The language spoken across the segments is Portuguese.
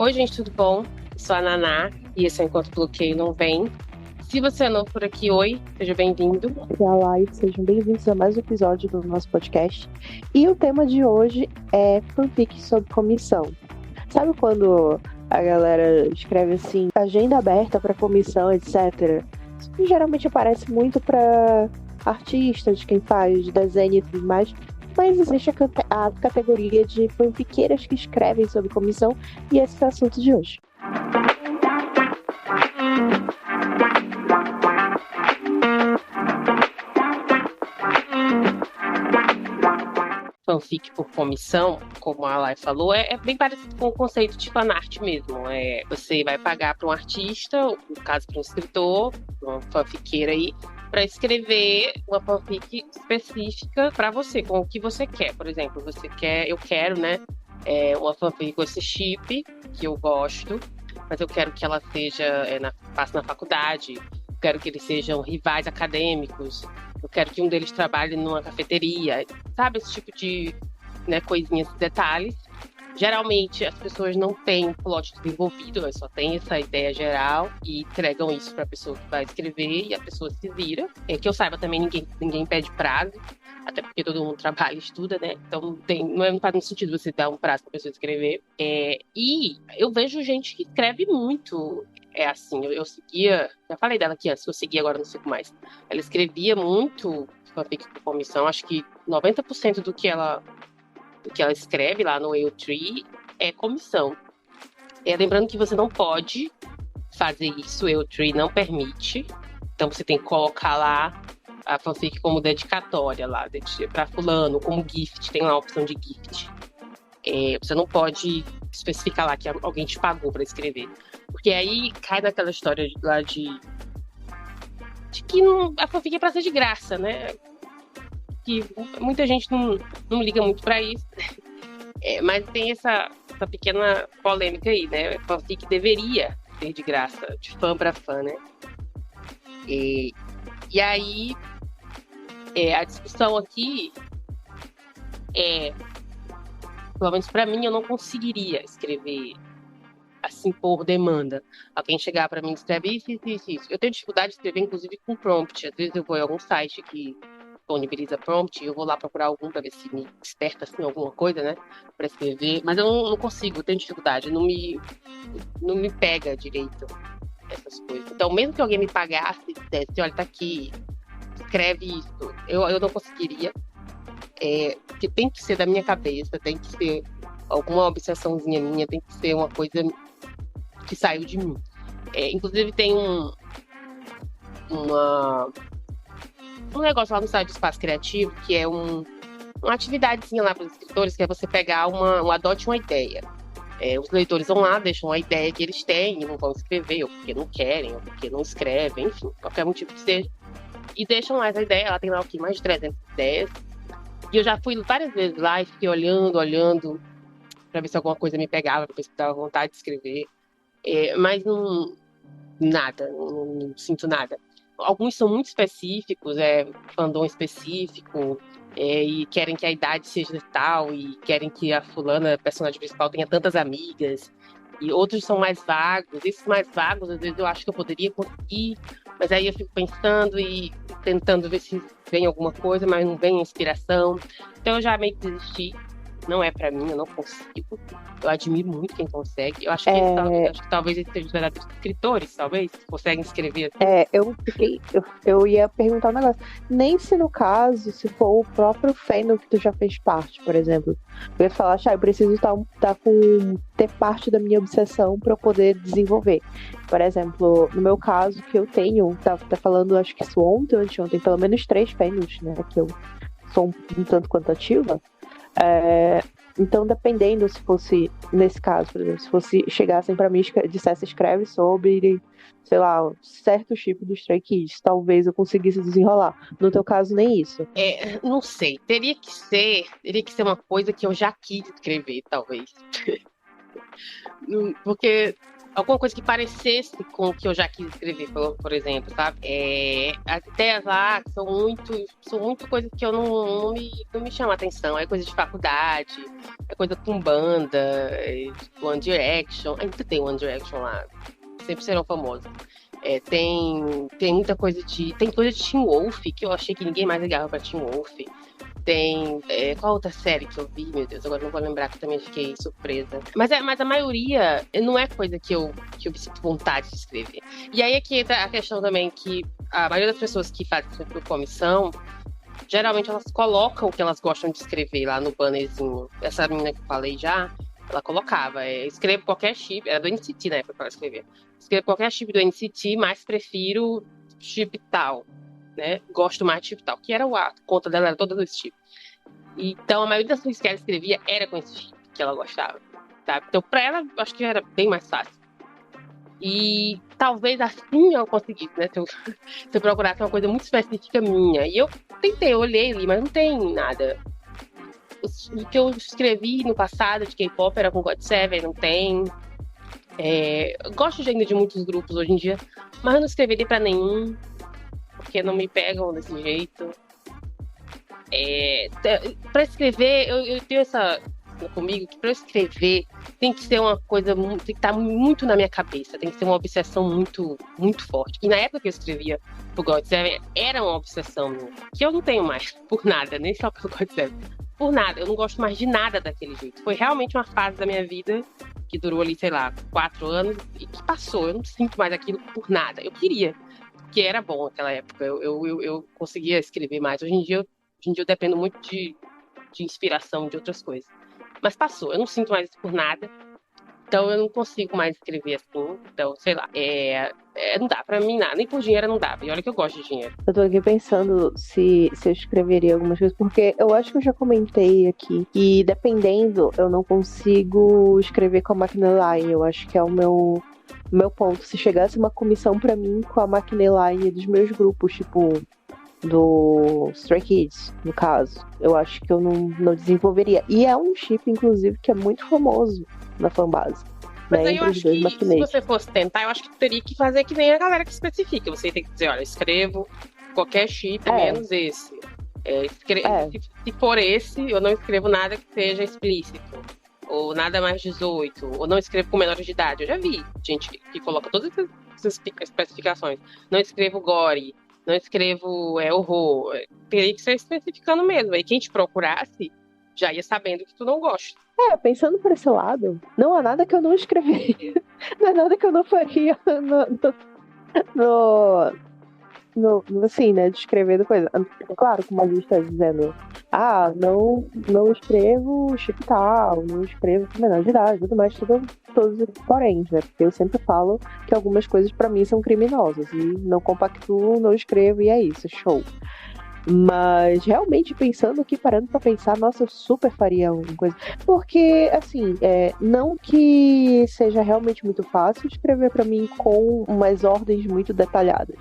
Oi, gente, tudo bom? Eu sou a Naná e esse é o Enquanto Bloqueio Não Vem. Se você é novo por aqui, oi, seja bem-vindo. Olá, e sejam bem-vindos a mais um episódio do nosso podcast. E o tema de hoje é fanfic sob comissão. Sabe quando a galera escreve assim, agenda aberta para comissão, etc. Isso geralmente aparece muito para artistas, quem faz desenho e tudo mais. Mas existe a categoria de fanfiqueiras que escrevem sob comissão, e esse é o assunto de hoje. Fanfic por comissão, como a Lai falou, é bem parecido com o conceito de fanart mesmo. Você vai pagar para um artista, no caso para um escritor, uma fanfiqueira aí, para escrever uma fanfic específica para você, com o que você quer. Por exemplo, eu quero, né, uma fanfic com esse chip que eu gosto, mas eu quero que ela seja, passe na faculdade, eu quero que eles sejam rivais acadêmicos, eu quero que um deles trabalhe numa cafeteria, sabe? Esse tipo de, né, coisinhas, detalhes. Geralmente as pessoas não têm um plot desenvolvido, elas só têm essa ideia geral e entregam isso para a pessoa que vai escrever e a pessoa se vira. Que eu saiba também, ninguém pede prazo, até porque todo mundo trabalha e estuda, né? Então não faz muito sentido você dar um prazo para a pessoa escrever. E eu vejo gente que escreve muito. É assim, eu seguia, já falei dela aqui antes, eu segui, agora não sigo mais. Ela escrevia muito fanfic por comissão, acho que 90% do que ela escreve lá no EU3 é comissão. Lembrando que você não pode fazer isso, o EU3 não permite. Então você tem que colocar lá a fanfic como dedicatória lá, para fulano, como gift, tem lá a opção de gift. Você não pode especificar lá que alguém te pagou para escrever. Porque aí cai naquela história lá de que a fanfic é pra ser de graça, né? Que muita gente não liga muito para isso. Mas tem essa pequena polêmica aí, né? Fanfic deveria ser de graça, de fã para fã, né? E aí, a discussão aqui pelo menos para mim, eu não conseguiria escrever assim por demanda. Alguém chegar para mim e escrever isso. Eu tenho dificuldade de escrever, inclusive, com prompt. Às vezes eu vou em algum site que disponibiliza prompt e eu vou lá procurar algum para ver se me desperta assim, alguma coisa, né? Para escrever. Mas eu não consigo, eu tenho dificuldade. Não me pega direito essas coisas. Então, mesmo que alguém me pagasse e dissesse, olha, tá aqui, escreve isso, eu não conseguiria. Porque tem que ser da minha cabeça, tem que ser alguma obsessãozinha minha, tem que ser uma coisa que saiu de mim. Inclusive tem um negócio lá no site do Espaço Criativo que é uma atividadezinha lá para os escritores, que é você pegar adote uma ideia. Os leitores vão lá, deixam a ideia que eles têm e não vão escrever, ou porque não querem, ou porque não escrevem, enfim, qualquer motivo que seja. E deixam lá essa ideia, ela tem lá mais de 300 ideias. E eu já fui várias vezes lá e fiquei olhando para ver se alguma coisa me pegava, para ver se dava vontade de escrever. Mas nada, não sinto nada. Alguns são muito específicos, fandom específico, e querem que a idade seja tal, e querem que a fulana, a personagem principal, tenha tantas amigas. E outros são mais vagos. Esses mais vagos, às vezes eu acho que eu poderia conseguir, mas aí eu fico pensando e tentando ver se vem alguma coisa, mas não vem inspiração. Então eu já meio que desisti. Não é pra mim, eu não consigo. Eu admiro muito quem consegue. Eu acho que talvez eles sejam os verdadeiros escritores, talvez, que conseguem escrever assim. Eu ia perguntar um negócio. Nem se no caso, se for o próprio fandom que tu já fez parte, por exemplo. Eu ia falar, eu preciso ter parte da minha obsessão para eu poder desenvolver. Por exemplo, no meu caso, que eu tenho, tá falando, acho que isso ontem ou anteontem, pelo menos 3 fandoms, né? Que eu sou um tanto quanto ativa. Então, dependendo, se fosse, nesse caso, por exemplo, se fosse chegassem pra mim e dissesse, escreve sobre, sei lá, certo tipo de Stray Kids, talvez eu conseguisse desenrolar. No teu caso, nem isso. Não sei, teria que ser uma coisa que eu já quis escrever, talvez. Porque alguma coisa que parecesse com o que eu já quis escrever, por exemplo, sabe? As ideias lá são muito coisas que eu não me chama atenção. É coisa de faculdade, é coisa com banda, tipo One Direction. Ainda tem One Direction lá, sempre serão famosos. Tem muita coisa tem coisa de Teen Wolf, que eu achei que ninguém mais ligava pra Teen Wolf. Tem. Qual outra série que eu vi? Meu Deus, agora não vou lembrar, que também fiquei surpresa. Mas a maioria não é coisa que eu me sinto vontade de escrever. E aí é que entra a questão também que a maioria das pessoas que fazem isso por comissão, geralmente elas colocam o que elas gostam de escrever lá no bannerzinho. Essa menina que eu falei já, ela colocava, escrevo qualquer chip, era do NCT na época que ela escrevia. Escrevo qualquer chip do NCT, mas prefiro chip tal. Né? Gosto mais de chip tal, que era a conta dela era toda desse tipo. Então a maioria das coisas que ela escrevia era com esse chip que ela gostava, tá? Então pra ela eu acho que era bem mais fácil. E talvez assim eu conseguisse, né? Se eu procurasse uma coisa muito específica minha. E eu tentei, eu olhei ali, mas não tem nada. O que eu escrevi no passado de K-pop era com GOT7, não tem. Eu gosto ainda de muitos grupos hoje em dia, mas eu não escreveria pra nenhum, porque não me pegam desse jeito. Para escrever, eu tenho essa comigo que para eu escrever tem que ser uma coisa, tem que estar muito na minha cabeça, tem que ser uma obsessão muito, muito forte. E na época que eu escrevia pro GOT7, era uma obsessão minha, que eu não tenho mais, por nada, nem só pelo GOT7, por nada, eu não gosto mais de nada daquele jeito. Foi realmente uma fase da minha vida que durou ali, sei lá, 4 anos e que passou, eu não sinto mais aquilo por nada. Eu queria, porque era bom naquela época, eu conseguia escrever mais. Hoje em dia eu dependo muito de inspiração de outras coisas. Mas passou, eu não sinto mais isso por nada. Então eu não consigo mais escrever assim. Então, sei lá, não dá pra mim nada. Nem por dinheiro não dava. E olha que eu gosto de dinheiro. Eu tô aqui pensando se eu escreveria algumas coisas, porque eu acho que eu já comentei aqui. E dependendo, eu não consigo escrever com a máquina Line. Eu acho que é o meu ponto. Se chegasse uma comissão pra mim com a máquina Line dos meus grupos, tipo do Stray Kids, no caso, eu acho que eu não desenvolveria. E é um chip, inclusive, que é muito famoso na fanbase. Mas né, aí eu entre os acho dois que se maquinetes. você fosse tentar, eu acho que teria que fazer que nem a galera que especifica. Você tem que dizer, olha, escrevo qualquer chip menos esse. Se for esse, eu não escrevo nada que seja explícito. Ou nada mais 18. Ou não escrevo com menores de idade. Eu já vi gente que coloca todas essas especificações. Não escrevo gore. Não escrevo horror. Teria que ser especificando mesmo. Aí quem te procurasse já ia sabendo que tu não gosta. Pensando por esse lado, não há nada que eu não escreveria. Não há nada que eu não faria assim, né, de escrever coisa. Claro, como a gente está dizendo, não escrevo chip tal, não escrevo com menor de idade, tudo mais, todos os poréns, né, porque eu sempre falo que algumas coisas pra mim são criminosas e não compactuo, não escrevo e é isso, show. Mas realmente pensando aqui, parando pra pensar, nossa, eu super faria uma coisa. Porque, assim, não que seja realmente muito fácil escrever pra mim com umas ordens muito detalhadas.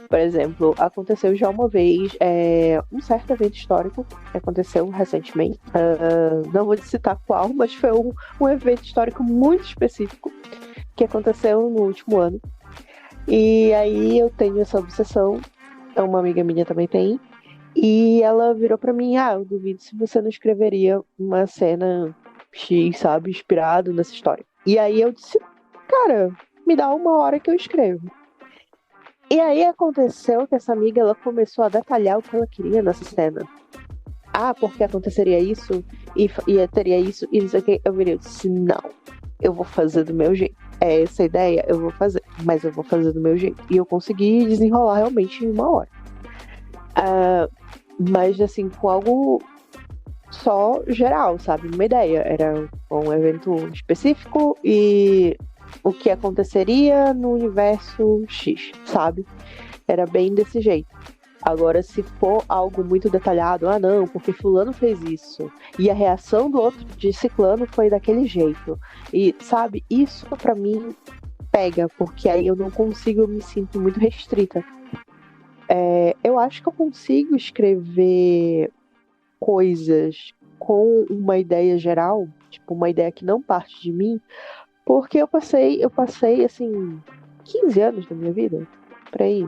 Por exemplo, aconteceu já uma vez um certo evento histórico que aconteceu recentemente. Não vou citar qual, mas foi um evento histórico muito específico que aconteceu no último ano. E aí eu tenho essa obsessão, uma amiga minha também tem, e ela virou pra mim, eu duvido se você não escreveria uma cena X, sabe, inspirado nessa história. E aí eu disse, cara, me dá 1 hora que eu escrevo. E aí aconteceu que essa amiga, ela começou a detalhar o que ela queria nessa cena. Porque aconteceria isso, e teria isso, e não sei o que. Eu virei e disse, não, eu vou fazer do meu jeito. É essa a ideia, eu vou fazer, mas eu vou fazer do meu jeito. E eu consegui desenrolar realmente em 1 hora. Mas assim, com algo só geral, sabe? Uma ideia. Era um evento específico e o que aconteceria no universo X, sabe? Era bem desse jeito. Agora, se for algo muito detalhado, não, porque fulano fez isso, e a reação do outro de ciclano foi daquele jeito. E, sabe, isso pra mim pega, porque aí eu não consigo, eu me sinto muito restrita. Eu acho que eu consigo escrever coisas com uma ideia geral, tipo, uma ideia que não parte de mim, Porque eu passei, assim, 15 anos da minha vida, por aí.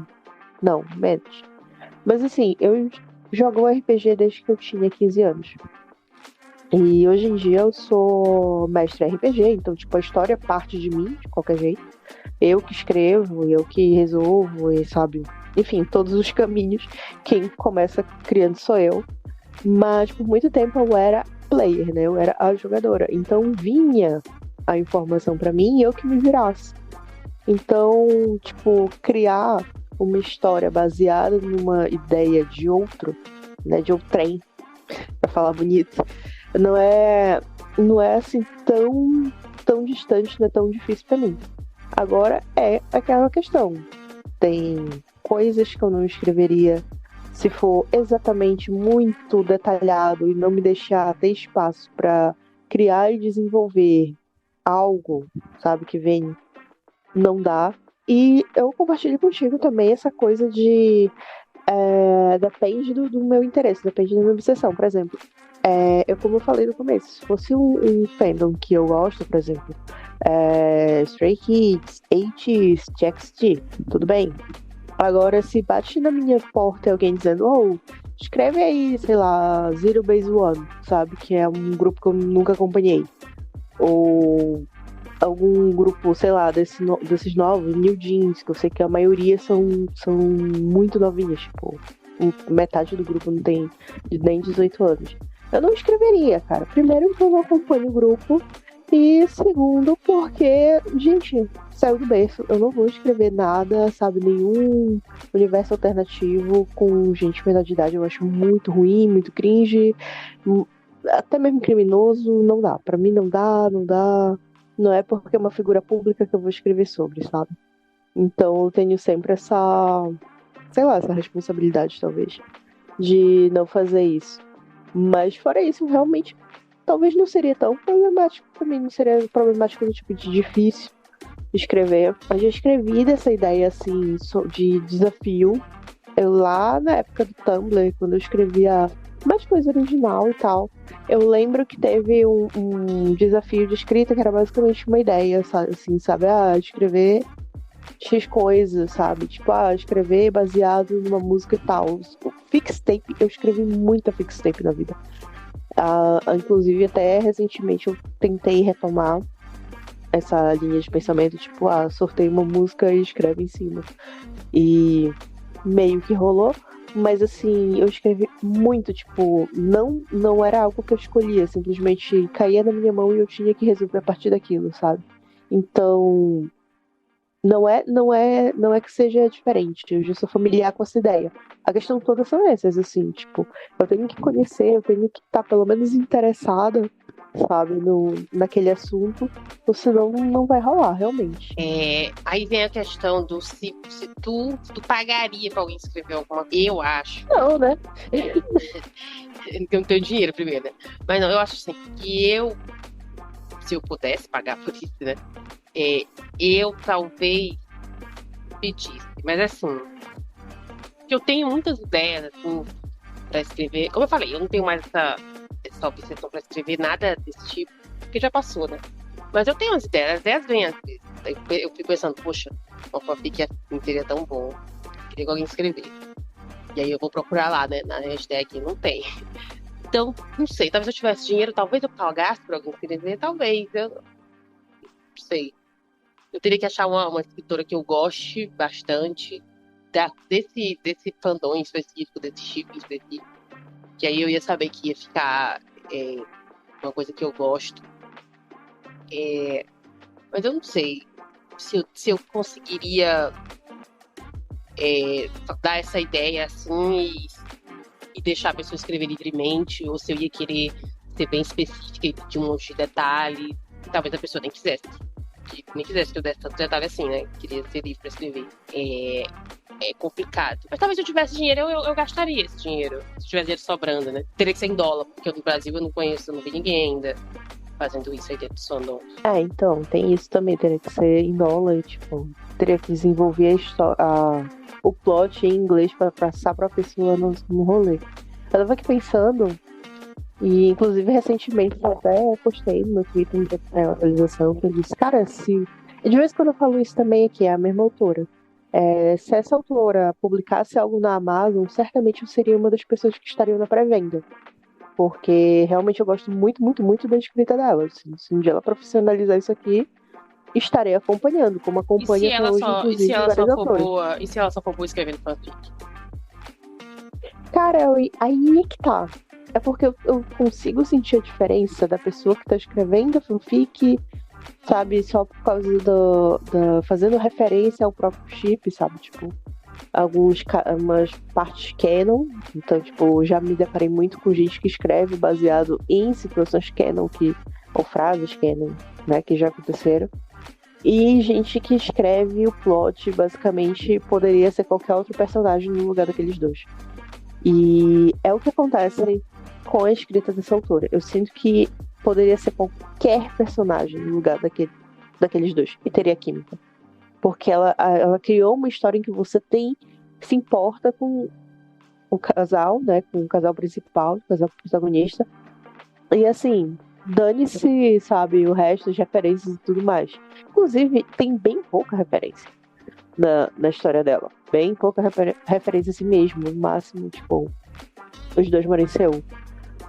Não, menos. Mas assim, eu jogo RPG desde que eu tinha 15 anos. E hoje em dia eu sou mestre RPG, então, tipo, a história parte de mim, de qualquer jeito. Eu que escrevo, eu que resolvo, e sabe? Enfim, todos os caminhos. Quem começa criando sou eu. Mas por muito tempo eu era player, né? Eu era a jogadora. Então vinha a informação pra mim e eu que me virasse. Então, tipo, criar uma história baseada numa ideia de outro, né? De outrem, pra falar bonito, não é, não é assim tão distante, não é tão difícil pra mim. Agora é aquela questão. Tem coisas que eu não escreveria se for exatamente muito detalhado e não me deixar ter espaço para criar e desenvolver algo, sabe, que vem, não dá. E eu compartilho contigo também essa coisa de depende do meu interesse, depende da minha obsessão. Por exemplo, como eu falei no começo, se fosse um fandom que eu gosto, por exemplo, Stray Kids, ATEEZ, TXT, tudo bem. Agora, se bate na minha porta alguém dizendo, escreve aí, sei lá, Zero Base One, sabe? Que é um grupo que eu nunca acompanhei. Ou algum grupo, sei lá, desses novos, New Jeans, que eu sei que a maioria são muito novinhas, tipo, metade do grupo não tem nem 18 anos. Eu não escreveria, cara. Primeiro, porque eu não acompanho o grupo. E segundo, porque, gente, saiu do berço. Eu não vou escrever nada, sabe? Nenhum universo alternativo com gente menor de idade. Eu acho muito ruim, muito cringe. Até mesmo criminoso. Não dá. Pra mim não dá, não dá. Não é porque é uma figura pública que eu vou escrever sobre, sabe? Então eu tenho sempre essa, sei lá, essa responsabilidade, talvez, de não fazer isso. Mas fora isso, realmente, talvez não seria tão problemático pra mim, não seria problemático no tipo de difícil escrever. Eu já escrevi dessa ideia, assim, de desafio. Eu lá na época do Tumblr, quando eu escrevia mais coisa original e tal, eu lembro que teve um desafio de escrita que era basicamente uma ideia, sabe, assim, sabe? Escrever X coisas, sabe? Tipo, escrever baseado numa música e tal. Fixtape, eu escrevi muita fixtape na vida. Inclusive, até recentemente eu tentei retomar essa linha de pensamento, tipo, sorteia uma música e escreve em cima. E meio que rolou, mas assim, eu escrevi muito, tipo, não era algo que eu escolhia, simplesmente caía na minha mão e eu tinha que resolver a partir daquilo, sabe? Então, não é que seja diferente, eu já sou familiar com essa ideia. A questão toda são essas, assim, tipo, eu tenho que conhecer, eu tenho que estar pelo menos interessada, sabe, naquele assunto, ou senão não vai rolar, realmente. Aí vem a questão do se tu pagaria pra alguém escrever alguma coisa. Eu acho. Não, né? Eu não tenho dinheiro primeiro, né? Mas não, eu acho assim, que se eu pudesse pagar por isso, né? Eu talvez pedisse. Mas assim, que eu tenho muitas ideias, assim, pra escrever. Como eu falei, eu não tenho mais essa obsessão pra escrever nada desse tipo, porque já passou, né? Mas eu tenho umas ideias, as ideias vêm às vezes. Eu fico pensando, poxa, uma fanfic assim seria tão bom. Queria que alguém escrever. E aí eu vou procurar lá, né? Na hashtag não tem. Então, não sei, talvez eu tivesse dinheiro, talvez eu pagasse pra alguém escrever, talvez. Eu não sei. Eu teria que achar uma escritora que eu goste bastante desse fandom específico, desse chip específico. Que aí eu ia saber que ia ficar uma coisa que eu gosto. Mas eu não sei se eu conseguiria dar essa ideia assim e deixar a pessoa escrever livremente, ou se eu ia querer ser bem específica e pedir um monte de detalhes. Talvez a pessoa nem quisesse. Nem quisesse que eu desse tanto detalhe assim, né? Queria ser livre pra escrever. É complicado. Mas talvez se eu tivesse dinheiro, eu gastaria esse dinheiro. Se tivesse dinheiro sobrando, né? Teria que ser em dólar, porque no Brasil eu não conheço, eu não vi ninguém ainda fazendo isso aí dentro do fandom. Então, tem isso também, teria que ser em dólar, tipo, teria que desenvolver o plot em inglês pra passar pra pessoa no rolê. Eu tava aqui pensando, E, inclusive, recentemente eu até postei no meu Twitter uma atualização que eu disse, cara, se... E de vez em quando eu falo isso também aqui, é a mesma autora. Se essa autora publicasse algo na Amazon, certamente eu seria uma das pessoas que estariam na pré-venda. Porque realmente eu gosto muito, muito, muito da escrita dela. Se um dia ela profissionalizar isso aqui, estarei acompanhando, como E se acompanha até ela hoje, só, e se inclusive, ela vários só for autores. boa, e se ela só for boa escrevendo fanfic? Cara, aí é que tá. É porque eu consigo sentir a diferença da pessoa que tá escrevendo a fanfic, sabe, só por causa fazendo referência ao próprio chip, sabe? Tipo, umas partes canon. Então, tipo, já me deparei muito com gente que escreve baseado em situações canon ou frases canon, né, que já aconteceram. E gente que escreve o plot, basicamente, poderia ser qualquer outro personagem no lugar daqueles dois. E é o que acontece com a escrita dessa autora. Eu sinto que poderia ser qualquer personagem no lugar daqueles dois. E teria química. Porque ela criou uma história em que você se importa com o casal, né? Com o casal principal, o casal protagonista. E assim, dane-se, sabe, o resto, as referências e tudo mais. Inclusive, tem bem pouca referência na história dela. Bem pouca referência assim mesmo. No máximo, tipo, os dois moram em Seul.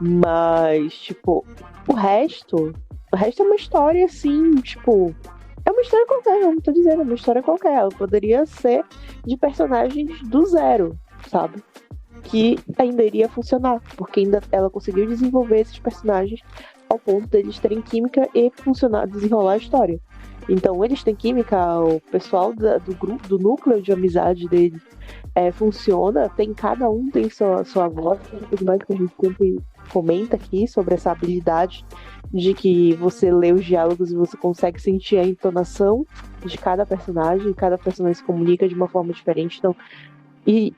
Mas, tipo, o resto é uma história assim, tipo. É uma história qualquer, eu não tô dizendo, é uma história qualquer. Ela poderia ser de personagens do zero, sabe? Que ainda iria funcionar, porque ainda ela conseguiu desenvolver esses personagens ao ponto deles terem química e funcionar, desenrolar a história. Então eles têm química, o pessoal do grupo, do núcleo de amizade deles funciona, cada um tem sua voz, tudo mais que a gente sempre comenta aqui sobre essa habilidade de que você lê os diálogos e você consegue sentir a entonação de cada personagem se comunica de uma forma diferente. Então, e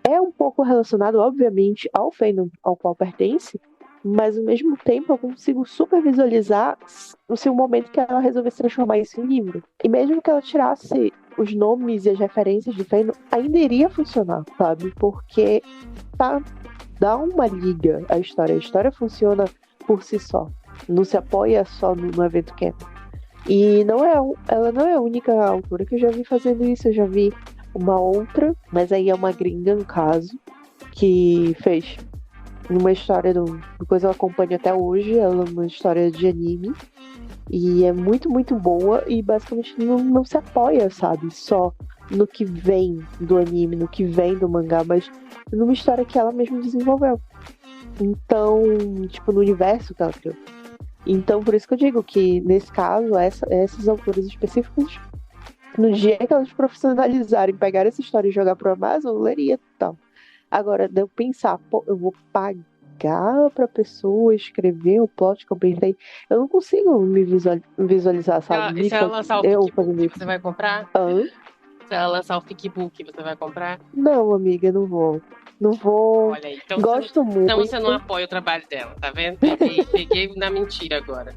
é um pouco relacionado, obviamente, ao fandom ao qual pertence, mas ao mesmo tempo eu consigo super visualizar o momento que ela resolvesse transformar isso em livro. E mesmo que ela tirasse os nomes e as referências do fandom, ainda iria funcionar, sabe? Porque dá uma liga à história. A história funciona por si só. Não se apoia só no evento canon. E ela não é a única autora que eu já vi fazendo isso. Eu já vi uma outra, mas aí é uma gringa, no caso, que fez uma história do coisa eu acompanho até hoje. Ela é uma história de anime. E é muito, muito boa. E basicamente não se apoia, sabe? Só no que vem do anime, no que vem do mangá, mas numa história que ela mesma desenvolveu. Então, tipo, no universo que ela criou. Então, por isso que eu digo que, nesse caso, esses autores específicos, no dia que elas profissionalizarem, pegar essa história e jogar pro Amazon, eu leria tal. Agora, de eu pensar, pô, eu vou pagar pra pessoa escrever o plot que eu pensei, eu não consigo me visualizar, sabe? E se ela lançar o Eu fazendo Fickbook, isso. você vai comprar? Hã? Se ela lançar o Fickbook, você vai comprar? Não, amiga, não vou. Não vou. Olha aí, então Gosto muito. então você não apoia o trabalho dela, tá vendo? Peguei na mentira agora.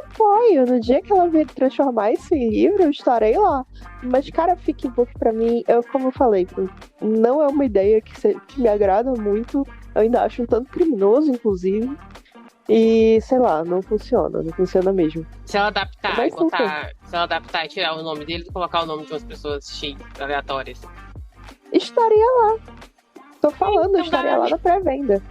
Apoio. No dia que ela vir transformar isso em livro, eu estarei lá. Mas, cara, Fickbook pra mim, como eu falei, não é uma ideia que me agrada muito. Eu ainda acho um tanto criminoso, inclusive. E, sei lá, não funciona mesmo. Se ela adaptar Mas se ela adaptar e tirar o nome dele e colocar o nome de umas pessoas X aleatórias. Estaria lá. Tô falando, Então estaria lá na pré-venda.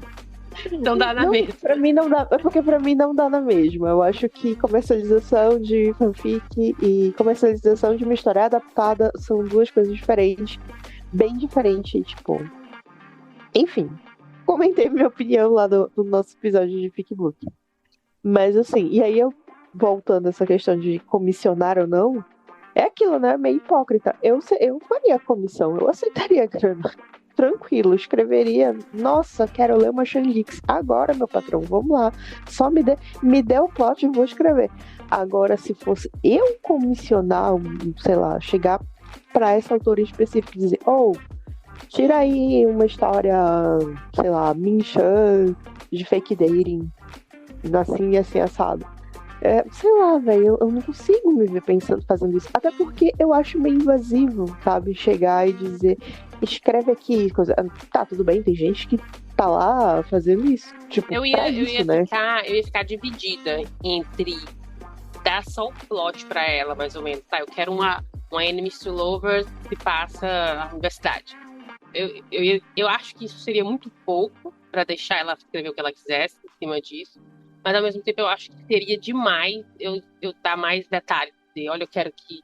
Então dá na Não, mesma. pra mim não dá, é porque pra mim não dá na mesma. Eu acho que comercialização de fanfic e comercialização de uma história adaptada são duas coisas diferentes, bem diferentes, tipo. Enfim, comentei minha opinião lá no nosso episódio de Fickbook. Mas assim, e aí voltando a essa questão de comissionar ou não, é aquilo, né? Meio hipócrita. Eu faria comissão, eu aceitaria a grana. Tranquilo, escreveria. Nossa, quero ler uma Shanlix agora, meu patrão. Vamos lá. Só me dê o plot e vou escrever. Agora, se fosse eu comissionar, sei lá, chegar pra essa autora específica e dizer, tira aí uma história, sei lá, Min-chan de fake dating, assim e assim assado. sei lá, velho, eu não consigo me ver pensando, fazendo isso. Até porque eu acho meio invasivo, sabe? Chegar e dizer, escreve aqui, coisa. Tá, tudo bem, tem gente que tá lá fazendo isso. Tipo, Eu pra ia, isso, né? eu ia ficar dividida entre dar só o plot pra ela, mais ou menos. Tá, eu quero uma Enemies to Lovers que passa na universidade. Eu acho que isso seria muito pouco pra deixar ela escrever o que ela quisesse em cima disso. Mas ao mesmo tempo eu acho que seria demais eu dar mais detalhes. Dizer, olha, eu quero que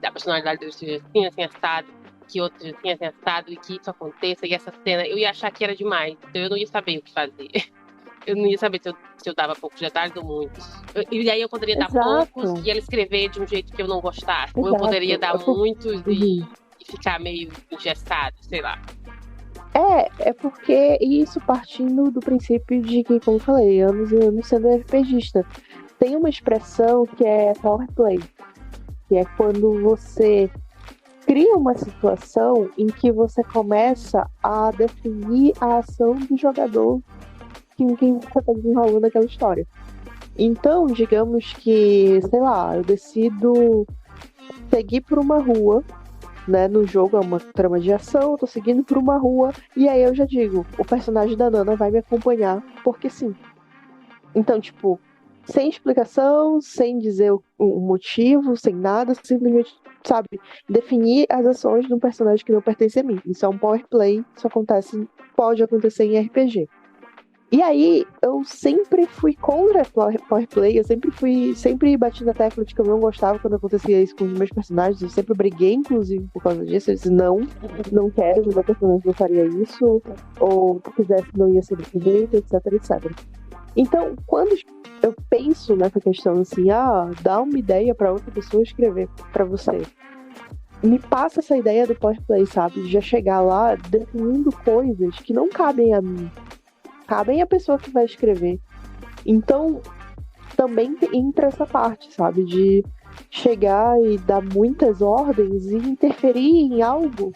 a personalidade dele seja assim, assim, assado, que outro seja assim, assim, assado, e que isso aconteça, e essa cena. Eu ia achar que era demais. Então eu não ia saber o que fazer. Eu não ia saber se eu dava poucos detalhes ou muitos. E aí eu poderia dar poucos Exato. e ela escrever de um jeito que eu não gostasse. Ou eu poderia dar muitos Uhum. e ficar meio engessado, sei lá. É porque isso partindo do princípio de que, como eu falei, anos e anos sendo RPGista. Tem uma expressão que é power play, que é quando você cria uma situação em que você começa a definir a ação do jogador com quem você está desenrolando aquela história. Então, digamos que, sei lá, eu decido seguir por uma rua, né? No jogo é uma trama de ação, eu tô seguindo por uma rua, e aí eu já digo, o personagem da Nana vai me acompanhar, porque sim. Então, tipo, sem explicação, sem dizer o motivo, sem nada, simplesmente, sabe, definir as ações de um personagem que não pertence a mim. Isso é um power play, isso pode acontecer em RPG. E aí, eu sempre fui contra power play, eu sempre bati na tecla de que eu não gostava quando acontecia isso com os meus personagens, eu sempre briguei, inclusive, por causa disso, eu disse, não quero, o meu personagem não faria isso, ou se quisesse não ia ser desse jeito, etc, etc. Então, quando eu penso nessa questão assim, dá uma ideia para outra pessoa escrever para você, me passa essa ideia do power play, sabe? De já chegar lá definindo coisas que não cabem a mim, cabem à pessoa que vai escrever. Então, também entra essa parte, sabe? De chegar e dar muitas ordens e interferir em algo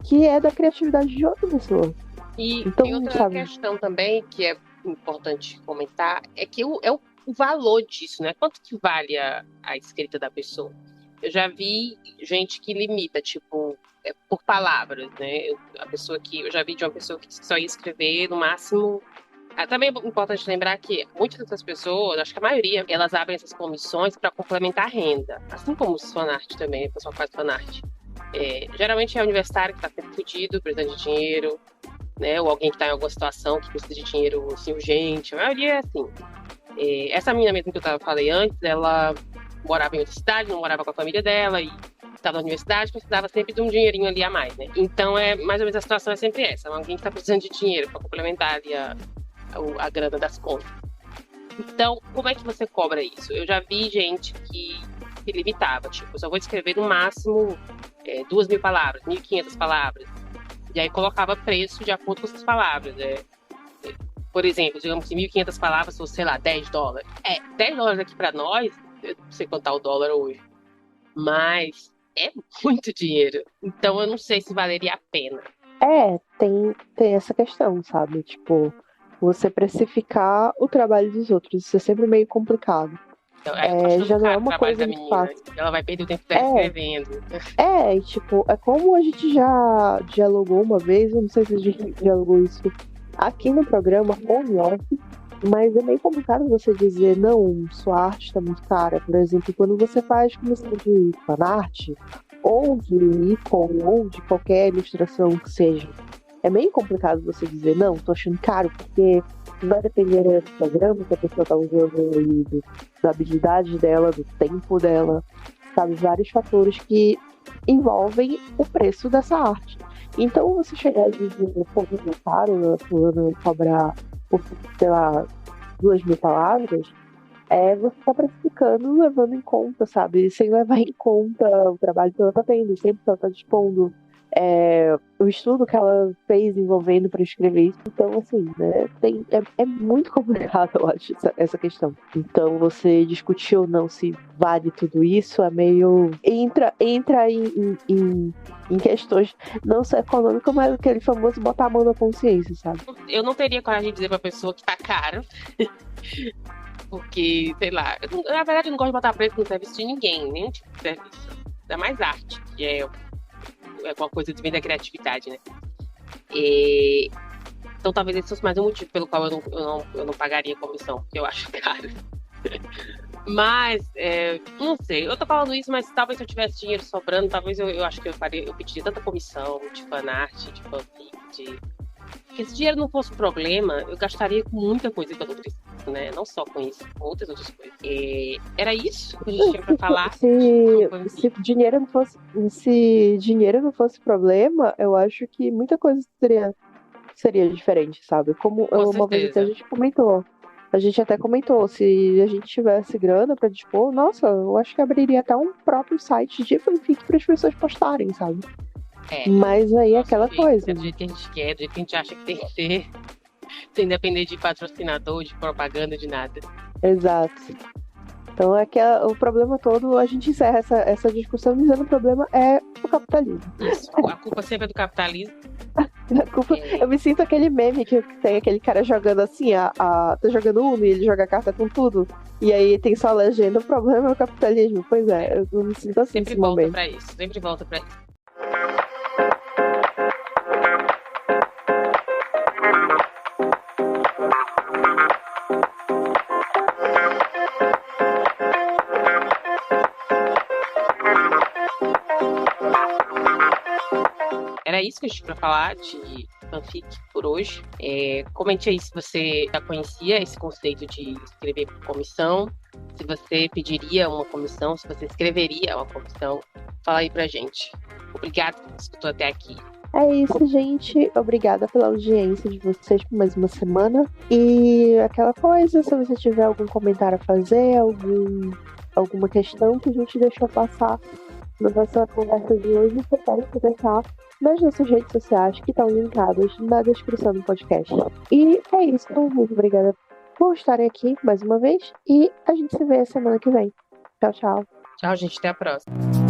que é da criatividade de outra pessoa. E então, tem outra sabe? questão também que é importante comentar, é que o valor disso, né? Quanto que vale a escrita da pessoa? Eu já vi gente que limita, tipo, por palavras, né? Eu já vi de uma pessoa que só ia escrever no máximo. Também é importante lembrar que muitas dessas pessoas, acho que a maioria, elas abrem essas comissões para complementar a renda. Assim como os fanart também, o pessoal faz fanart. Geralmente é universitário que está sempre fudido, precisando de dinheiro, né? Ou alguém que está em alguma situação que precisa de dinheiro assim, urgente. A maioria é assim. Essa menina mesmo que eu falei antes, ela morava em outra cidade, não morava com a família dela e estava na universidade, precisava sempre de um dinheirinho ali a mais, né? Então, mais ou menos a situação é sempre essa. Alguém que está precisando de dinheiro para complementar ali a grana das contas. Então, como é que você cobra isso? Eu já vi gente que limitava, tipo, eu só vou escrever no máximo 2.000 palavras, 1.500 palavras. E aí colocava preço de acordo com essas palavras. Por exemplo, digamos que 1.500 palavras fosse, sei lá, $10. $10 aqui para nós, eu não sei quanto tá o dólar hoje, mas é muito dinheiro. Então eu não sei se valeria a pena. Tem essa questão, sabe? Tipo, você precificar o trabalho dos outros, isso é sempre meio complicado. Então, eu tô achando já não é caro o uma trabalho coisa da muito menina. fácil. Ela vai perder o tempo dela escrevendo. Tipo, é como a gente já dialogou uma vez, eu não sei se a gente dialogou isso aqui no programa, home office, mas é meio complicado você dizer, não, sua arte está muito cara. Por exemplo, quando você faz comissão de fanart, ou de ícone, ou de qualquer ilustração que seja, é meio complicado você dizer, não, tô achando caro, porque vai depender do programa que a pessoa tá usando e da habilidade dela, do tempo dela, sabe? Vários fatores que envolvem o preço dessa arte. Então, você chegar e dizer, pô, é caro, fulano cobrar, sei lá, 2.000 palavras, você tá precificando levando em conta, sabe? Sem levar em conta o trabalho que ela tá tendo, sempre que ela tá dispondo, o estudo que ela fez envolvendo para escrever isso. Então, assim, né, é muito complicado, eu acho, essa questão. Então, você discutir ou não se vale tudo isso é meio... Entra em questões não só econômicas, mas aquele famoso botar a mão na consciência, sabe? Eu não teria coragem de dizer pra pessoa que tá caro. Porque, sei lá, na verdade eu não gosto de botar preço no serviço de ninguém, nenhum tipo de serviço. Ainda mais arte, que é alguma coisa que vem da criatividade, né? E, então talvez esse fosse mais um motivo pelo qual eu não pagaria comissão, porque eu acho caro. Mas, não sei, eu tô falando isso, mas talvez se eu tivesse dinheiro sobrando, talvez eu acho que eu pediria tanta comissão de fanart, de fanfic, porque se dinheiro não fosse um problema, eu gastaria com muita coisa que eu não preciso, né? Não só com isso, com outras coisas. Era isso que a gente tinha pra falar. Se dinheiro não fosse problema, eu acho que muita coisa seria diferente, sabe? Como Com uma vez até certeza. a gente comentou. A gente até comentou, se a gente tivesse grana pra dispor, nossa, eu acho que abriria até um próprio site de fanfic para as pessoas postarem, sabe? É, Mas aí é nosso aquela jeito, coisa. é do jeito que a gente quer, do jeito que a gente acha que tem que ser, sem depender de patrocinador, de propaganda, de nada. Exato. Então é que o problema todo, a gente encerra essa discussão dizendo que o problema é o capitalismo. Isso, a culpa sempre é do capitalismo. Eu me sinto aquele meme que tem aquele cara jogando assim, tá jogando Uno e ele joga a carta com tudo. E aí tem só a legenda, o problema é o capitalismo. Pois é, eu me sinto assim Sempre nesse volta momento. pra isso, sempre volta pra isso. Era isso que a gente tinha pra falar de fanfic por hoje. Comente aí se você já conhecia esse conceito de escrever por comissão, se você pediria uma comissão, se você escreveria uma comissão. Fala aí pra gente. Obrigada por escutou até aqui. É isso, gente. Obrigada pela audiência de vocês por mais uma semana. E aquela coisa, se você tiver algum comentário a fazer, alguma questão que a gente deixou passar na nossa conversa de hoje, você pode deixar nas nossas redes sociais que estão linkadas na descrição do podcast. E é isso. Muito obrigada por estarem aqui mais uma vez. E a gente se vê semana que vem. Tchau, tchau. Tchau, gente. Até a próxima.